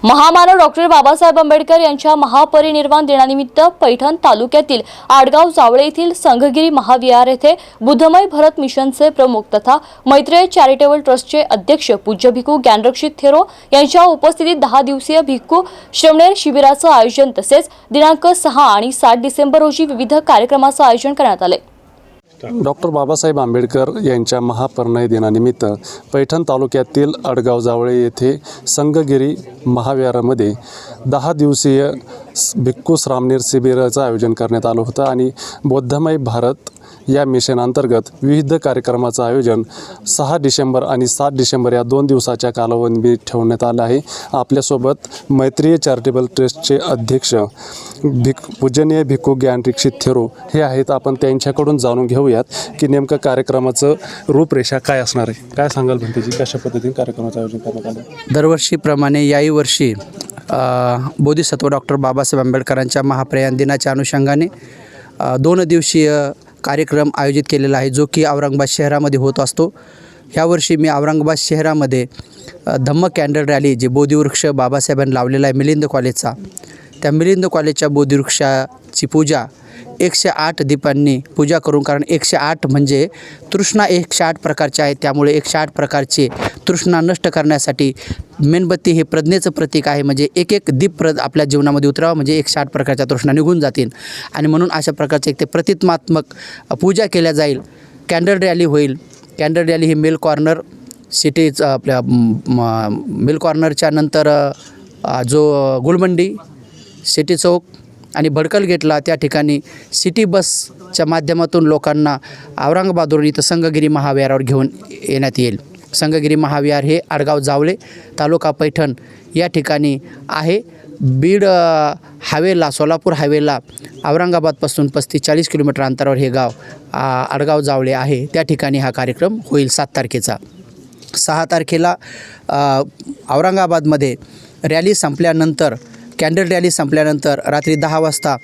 महामानव डॉक्टर बाबासाहेब आंबेडकर यांच्या महापरिनिर्वाण दिनानिमित्त पैठण तालुक्यातील आडगाव जावळे येथील संघगिरी महाविहार येथे बुद्धमय भारत मिशनचे प्रमुख तथा मैत्रेय चॅरिटेबल ट्रस्टचे अध्यक्ष पूज्य भिक्खू ज्ञानरक्षित थेरो यांच्या उपस्थितीत 10 दिवसीय भिक्खू श्रमणेर शिबिराचं आयोजन तसेच दिनांक 6 आणि 7 डिसेंबर रोजी विविध कार्यक्रमाचं आयोजन करण्यात आले। डॉक्टर बाबासाहेब आंबेडकर यांच्या महापरिनिर्वाण दिनानिमित्त पैठण तालुक्यातील आडगाव जावळे येथे संघगिरी महाविहारामध्ये 10 दिवसीय भिक्खू श्रमणेर शिबिराचं आयोजन करण्यात आलं होतं आणि बुद्धमय भारत या मिशन अंतर्गत विविध कार्यक्रमाचं आयोजन 6 डिसेंबर आणि 7 डिसेंबर या 2 दिवसाच्या कालावधीत ठेवण्यात आलं आहे। आपल्यासोबत मैत्रेय चॅरिटेबल ट्रस्टचे अध्यक्ष पूजनीय भिक्खू ज्ञानरक्षित थेरो हे आहेत। आपण त्यांच्याकडून जाणून घेऊयात की नेमकं कार्यक्रमाचं रूपरेषा काय असणार आहे। काय सांगाल भंतेजी, कशा पद्धतीने कार्यक्रमाचं आयोजन करण्यात आलं? दरवर्षीप्रमाणे याही वर्षी बोधिसत्व डॉक्टर बाबासाहेब आंबेडकरांच्या महापरिनिर्वाण दिनाच्या अनुषंगाने 2 दिवसीय कार्यक्रम आयोजित केलेला आहे, जो की औरंगाबाद शहरामध्ये होत असतो। ह्यावर्षी मी औरंगाबाद शहरामध्ये धम्म कॅन्डल रॅली जे बोधिवृक्ष बाबासाहेबांनी लावलेला आहे मिलिंद कॉलेजचा, त्या मिलिंद कॉलेजच्या बोधिवृक्षाची पूजा 108 दीपांनी पूजा करून, कारण 108 म्हणजे तृष्णा 108 प्रकारचे आहेत, त्यामुळे 108 प्रकारचे तृष्णा नष्ट करण्यासाठी मेणबत्ती हे प्रज्ञेचं प्रतीक आहे। म्हणजे एक दीप आपल्या जीवनामध्ये उतरावं म्हणजे 108 प्रकारच्या तृष्णा निघून जातील आणि म्हणून अशा प्रकारचे एक ते प्रतिमात्मक पूजा केल्या जाईल। कॅन्डल रॅली होईल। कॅन्डल रॅली ही मिल कॉर्नर सिटीच आपल्या मिल कॉर्नरच्या नंतर जो गुलमंडी सिटी चौक आणि भडकल गेटला त्या ठिकाणी सिटी बसच्या माध्यमातून लोकांना औरंगाबादवरून इथं संघगिरी महाविहारावर घेऊन येण्यात येईल। संघगिरी महाविहार हे आडगाव जावळे तालुका पैठण या ठिकाणी आहे। बीड हायवेला, सोलापूर हायवेला औरंगाबादपासून 35-40 किलोमीटर अंतरावर हे गाव आडगाव जावळे आहे। त्या ठिकाणी हा कार्यक्रम होईल 7 तारखेचा। 6 तारखेला औरंगाबादमध्ये रॅली संपल्यानंतर, कॅन्डल रॅली संपल्यानंतर रात्री 10 वाजता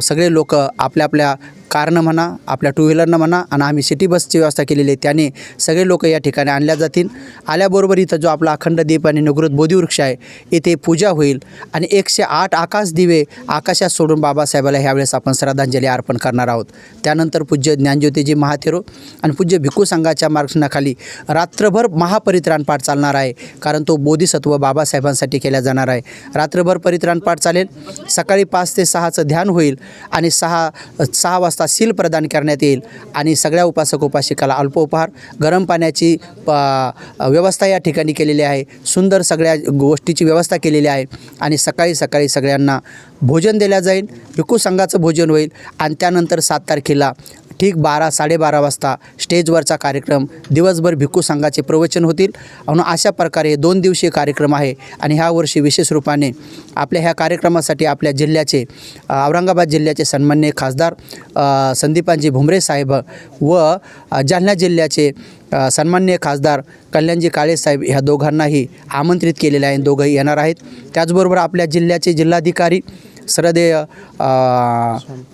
सगळे लोक आपल्या आपल्या कारनं म्हणा, आपल्या टू व्हीलरनं म्हणा आणि आम्ही सिटी बसची व्यवस्था केलेली आहे, त्याने सगळे लोक या ठिकाणी आणल्या जातील। आल्याबरोबर इथं जो आपला अखंड दीप आणि नवग्रत बोधिवृक्ष आहे इथे पूजा होईल आणि 108 आकाश दिवे आकाशात सोडून बाबासाहेबाला ह्यावेळेस आपण श्रद्धांजली अर्पण करणार आहोत। त्यानंतर पूज्य ज्ञानज्योतीजी महाथेरो आणि पूज्य भिक्खू संघाच्या मार्गदर्शनाखाली रात्रभर महापरित्राण पाठ चालणार आहे, कारण तो बोधिसत्व बाबासाहेबांसाठी केला जाणार आहे। रात्रभर परित्राण पाठ चालेल। सकाळी 5 ते 6चं ध्यान होईल आणि 6 वाजता सील प्रदान करण्यात येईल आणि सगळ्या उपासक उपासिकाला अल्पोपहार, गरम पाण्याची व्यवस्था या ठिकाणी केलेली आहे। सुंदर सगळ्या गोष्टीची व्यवस्था केलेली आहे आणि सकाळी सगळ्यांना भोजन दिलं जाईल। भिक्खू संघाचं भोजन होईल आणि त्यानंतर 7 तारखेला ठीक 12-12:30 वाजता स्टेजवरचा कार्यक्रम, दिवसभर भिक्खू संघाचे प्रवचन होतील। म्हणून अशा प्रकारे 2 दिवसीय कार्यक्रम आहे आणि ह्या वर्षी विशेष रूपाने आपल्या ह्या कार्यक्रमासाठी आपल्या जिल्ह्याचे औरंगाबाद जिल्ह्याचे सन्माननीय खासदार संदीपानजी भुमरे साहेब व जालना जिल्ह्याचे सन्माननीय खासदार कल्याणजी काळे साहेब ह्या दोघांनाही आमंत्रित केलेले आहे, दोघंही येणार आहेत। त्याचबरोबर आपल्या जिल्ह्याचे जिल्हाधिकारी श्रद्धेय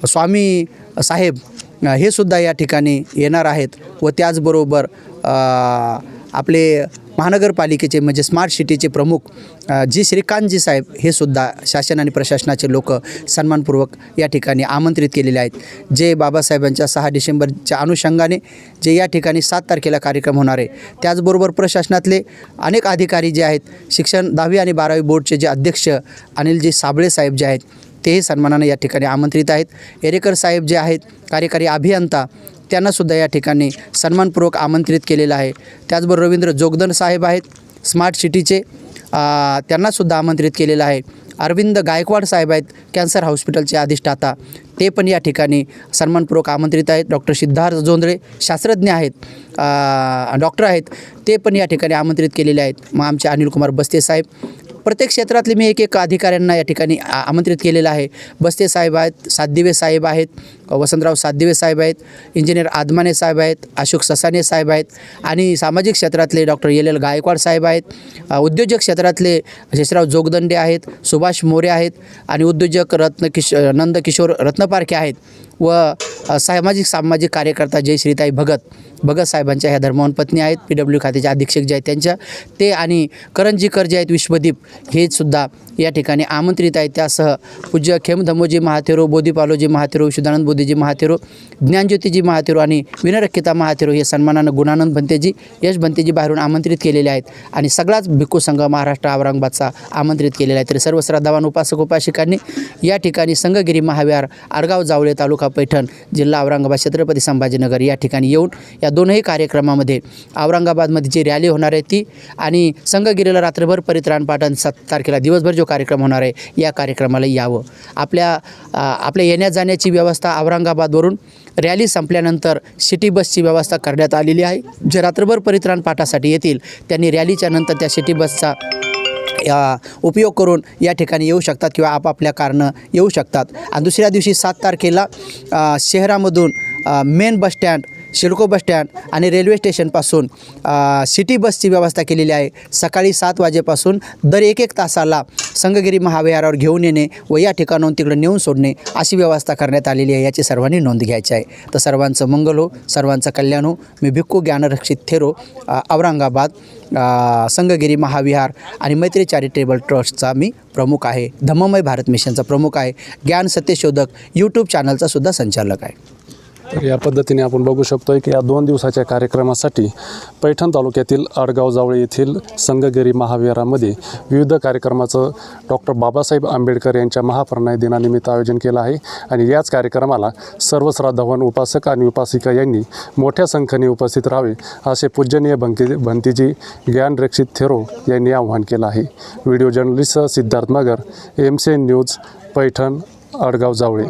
स्वामी साहेब हे सुद्धा या ठिकाणी येणार आहेत व त्याचबरोबर आपले महानगरपालिकेचे म्हणजे स्मार्ट सिटीचे प्रमुख जी श्रीकांतजी साहेब हे सुद्धा शासन आणि प्रशासनाचे लोक सन्मानपूर्वक या ठिकाणी आमंत्रित केलेले आहेत, जे बाबासाहेबांच्या 6 डिसेंबरच्या अनुषंगाने जे या ठिकाणी 7 तारखेला कार्यक्रम होणार आहे। त्याचबरोबर प्रशासनातले अनेक अधिकारी जे आहेत, शिक्षण 10वी आणि 12वी बोर्डचे जे अध्यक्ष अनिलजी साबळे साहेब जे आहेत तेही सन्मानाने या ठिकाणी आमंत्रित आहेत। एरेकर साहेब जे आहेत कार्यकारी अभियंता त्यांनासुद्धा या ठिकाणी सन्मानपूर्वक आमंत्रित केलेलं आहे। त्याचबरोबर रवींद्र जोगदंड साहेब आहेत स्मार्ट सिटीचे, त्यांनासुद्धा आमंत्रित केलेलं आहे। अरविंद गायकवाड साहेब आहेत कॅन्सर हॉस्पिटलचे अधिष्ठाता, ते पण या ठिकाणी सन्मानपूर्वक आमंत्रित आहेत। डॉक्टर सिद्धार्थ जोंधळे शास्त्रज्ञ आहेत, डॉक्टर आहेत, ते पण या ठिकाणी आमंत्रित केलेले आहेत। मग आमचे अनिल कुमार बस्ते साहेब, प्रत्येक क्षेत्रातले मी एक अधिकाऱ्यांना या ठिकाणी आमंत्रित केलेलं आहे। बस्ते साहेब आहेत, सातदिवे साहेब आहेत, वसंतराव सातदिवे साहेब आहेत, इंजिनियर आदमाने साहेब आहेत, अशोक ससाने साहेब आहेत आणि सामाजिक क्षेत्रातले डॉक्टर LL गायकवाड साहेब आहेत, उद्योजक क्षेत्रातले शेषराव जोगदंडे आहेत, सुभाष मोरे आहेत आणि उद्योजक नंदकिशोर रत्नपारखे आहेत व सामाजिक कार्यकर्ता जयश्रीताई भगत भगत साहेबांच्या ह्या धर्मवान पत्नी आहेत, PW खात्याचे अधीक्षक जे आहेत त्यांच्या, ते आणि करणजीकर जे आहेत विश्वदीप, हे सुद्धा या ठिकाणी आमंत्रित आहेत. त्यासह पूज्य खेम धमोजी महाथेरो, बोधीपालोजी महाथेरो, विशुद्धानंद बोधीजी महाथेरो, ज्ञानज्योतीजी महाथेरो आणि विनरक्षिता महाथेरो हे सन्मानानं गुणानंद भंतेजी, यश भंतेजी बाहेरून आमंत्रित केलेले आहेत आणि सगळाच भिक्खू संघ महाराष्ट्र औरंगाबादचा आमंत्रित केलेला आहे. तरी सर्व श्रद्धावान उपासक उपासिकांनी या ठिकाणी संघगिरी महाविहार, आडगाव जावळे, तालुका पैठण, जिल्हा औरंगाबाद, छत्रपती संभाजीनगर या ठिकाणी येऊन या दोनही कार्यक्रमामध्ये औरंगाबादमध्ये जी रॅली होणार आहे ती आणि संघगिरीला रात्रभर परित्राण पाठन 7 तारखेला दिवसभर जो कार्यक्रम होणार आहे या कार्यक्रमाला यावं. आपल्या येण्या जाण्याची व्यवस्था औरंगाबादवरून रॅली संपल्यानंतर सिटी बसची व्यवस्था करण्यात आलेली आहे. जे रात्रभर परित्राण पाठासाठी येतील त्यांनी रॅलीच्या नंतर त्या सिटी बसचा उपयोग करून या ठिकाणी येऊ शकतात किंवा आपापल्या कारनं येऊ शकतात. आणि दुसऱ्या दिवशी 7 तारखेला शहरामधून मेन बसस्टँड, सिडको बसस्टँड आणि रेल्वे स्टेशनपासून सिटी बसची व्यवस्था केलेली आहे. सकाळी 7 वाजेपासून दर 1-1 तासाला संघगिरी महाविहारावर घेऊन येणे व या ठिकाणाहून तिकडे नेऊन सोडणे अशी व्यवस्था करण्यात आलेली आहे. याची सर्वांनी नोंद घ्यायची आहे. तर सर्वांचं मंगल हो, सर्वांचं कल्याण हो. मी भिक्खू ज्ञानरक्षित थेरो, औरंगाबाद, संघगिरी महाविहार आणि मैत्री चॅरिटेबल ट्रस्टचा मी प्रमुख आहे. धम्ममय भारत मिशनचा प्रमुख आहे. ज्ञान सत्यशोधक यूट्यूब चॅनलचा सुद्धा संचालक आहे. तर या पद्धतीने आपण बघू शकतो की या 2 दिवसाच्या कार्यक्रमासाठी पैठण तालुक्यातील आडगाव जावळे येथील संघगिरी महाविहारामध्ये विविध कार्यक्रमाचं डॉक्टर बाबासाहेब आंबेडकर यांच्या महापरिनिर्वाण दिनानिमित्त आयोजन केलं आहे आणि याच कार्यक्रमाला सर्व श्रद्धावान उपासक आणि उपासिका यांनी मोठ्या संख्येने उपस्थित राहावे असे पूजनीय भंतेजी ज्ञानरक्षित थेरो यांनी आवाहन केलं आहे. व्हिडिओ जर्नलिस्ट सिद्धार्थ मगर, MCN न्यूज, पैठण, आडगाव जावळे.